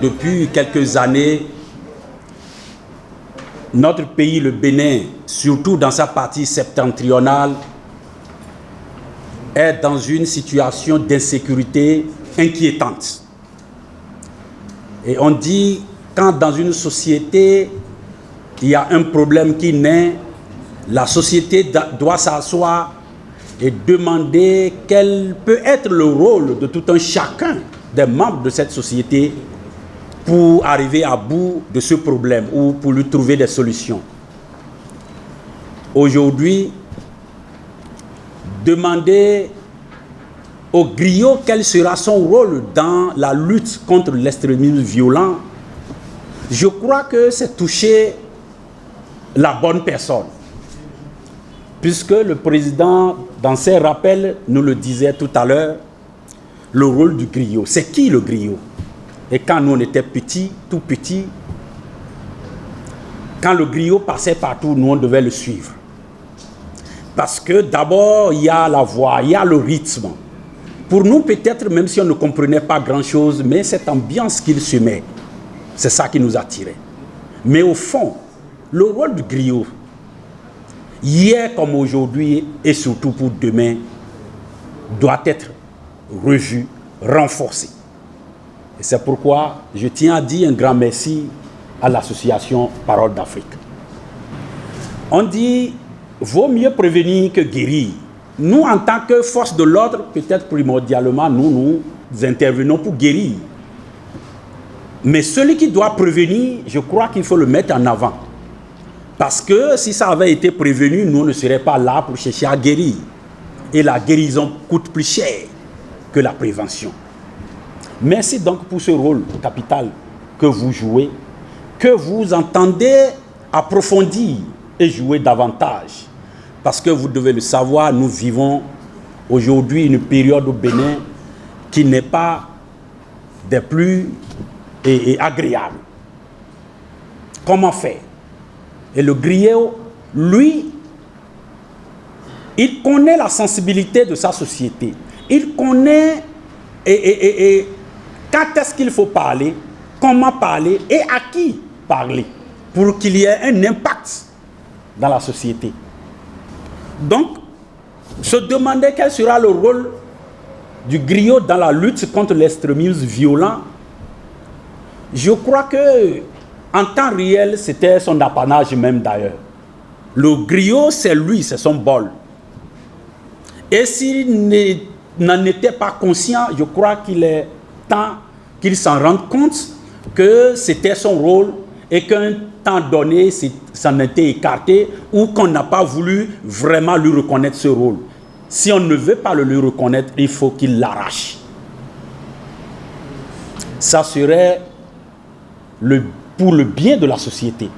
Depuis quelques années, notre pays, le Bénin, surtout dans sa partie septentrionale, est dans une situation d'insécurité inquiétante. Et on dit, quand dans une société, il y a un problème qui naît, la société doit s'asseoir et demander quel peut être le rôle de tout un chacun des membres de cette société pour arriver à bout de ce problème ou pour lui trouver des solutions. Aujourd'hui, demander au griot quel sera son rôle dans la lutte contre l'extrémisme violent, je crois que c'est toucher la bonne personne. Puisque le président, dans ses rappels, nous le disait tout à l'heure, le rôle du griot. C'est qui le griot? Et quand nous on était petits, tout petits, quand le griot passait partout, nous on devait le suivre. Parce que d'abord, il y a la voix, il y a le rythme. Pour nous, peut-être, même si on ne comprenait pas grand-chose, mais cette ambiance qu'il se met, c'est ça qui nous attirait. Mais au fond, le rôle du griot, hier comme aujourd'hui et surtout pour demain, doit être revu, renforcé. Et c'est pourquoi je tiens à dire un grand merci à l'association Parole d'Afrique. On dit, vaut mieux prévenir que guérir. Nous, en tant que force de l'ordre, peut-être primordialement, nous intervenons pour guérir. Mais celui qui doit prévenir, je crois qu'il faut le mettre en avant. Parce que si ça avait été prévenu, nous ne serions pas là pour chercher à guérir. Et la guérison coûte plus cher que la prévention. Merci donc pour ce rôle capital que vous jouez, que vous entendez approfondir et jouer davantage. Parce que vous devez le savoir, nous vivons aujourd'hui une période au Bénin qui n'est pas des plus agréables. Comment faire? Et le griot, lui, il connaît la sensibilité de sa société. Il connaît quand est-ce qu'il faut parler, comment parler et à qui parler pour qu'il y ait un impact dans la société. Donc, se demander quel sera le rôle du griot dans la lutte contre l'extrémisme violent, je crois que en temps réel, c'était son apanage même d'ailleurs. Le griot, c'est lui, c'est son bol. Et s'il n'en était pas conscient, je crois qu'il est temps qu'il s'en rende compte que c'était son rôle et qu'un temps donné, s'en était écarté ou qu'on n'a pas voulu vraiment lui reconnaître ce rôle. Si on ne veut pas le lui reconnaître, il faut qu'il l'arrache. Ça serait pour le bien de la société.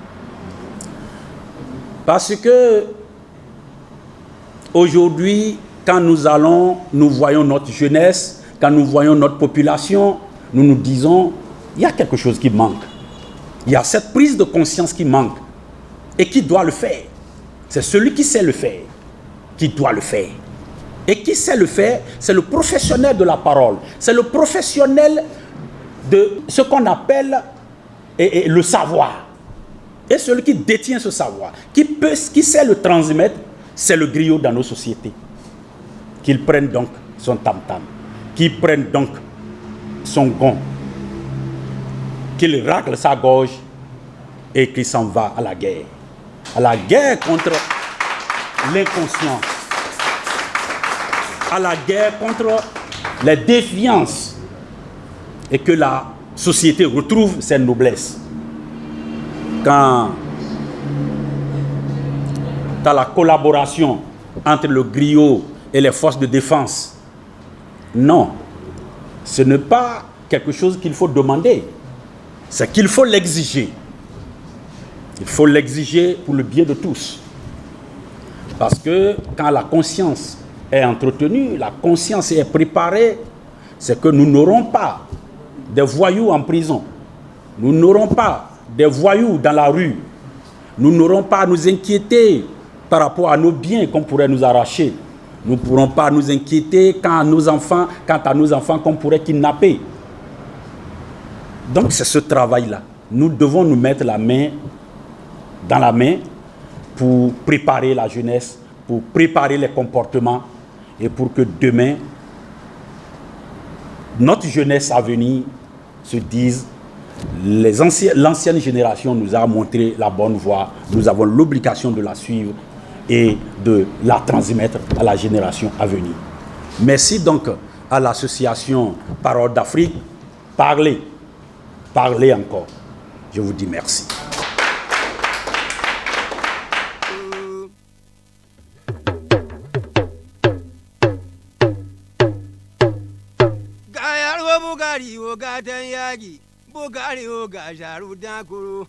Parce que aujourd'hui, quand nous voyons notre jeunesse, quand nous voyons notre population, nous nous disons, il y a quelque chose qui manque. Il y a cette prise de conscience qui manque. Et qui doit le faire? C'est celui qui sait le faire, qui doit le faire. Et qui sait le faire? C'est le professionnel de la parole. C'est le professionnel de ce qu'on appelle le savoir. Et celui qui détient ce savoir, qui sait le transmettre, c'est le griot dans nos sociétés. Qu'il prenne donc son tam-tam, qu'il prenne donc son gond, qu'il racle sa gorge et qu'il s'en va à la guerre. À la guerre contre l'inconscience, à la guerre contre les défiances et que la société retrouve ses noblesses. Quand la collaboration entre le griot et les forces de défense, non, ce n'est pas quelque chose qu'il faut demander, c'est qu'il faut l'exiger. Il faut l'exiger pour le bien de tous. Parce que quand la conscience est entretenue, la conscience est préparée, c'est que nous n'aurons pas des voyous en prison. Nous n'aurons pas des voyous dans la rue. Nous n'aurons pas à nous inquiéter par rapport à nos biens qu'on pourrait nous arracher. Nous ne pourrons pas nous inquiéter quant à nos enfants qu'on pourrait kidnapper. Donc c'est ce travail-là. Nous devons nous mettre la main dans la main pour préparer la jeunesse, pour préparer les comportements et pour que demain, notre jeunesse à venir se dise l'ancienne génération nous a montré la bonne voie, nous avons l'obligation de la suivre et de la transmettre à la génération à venir. Merci donc à l'association Parole d'Afrique. Parlez, parlez encore. Je vous dis merci. Bugari oga jaru dankuru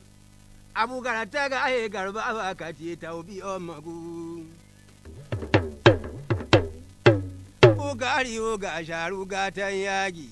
abugara taga e garba akati taubi omagu Bugari oga jaru gatan yagi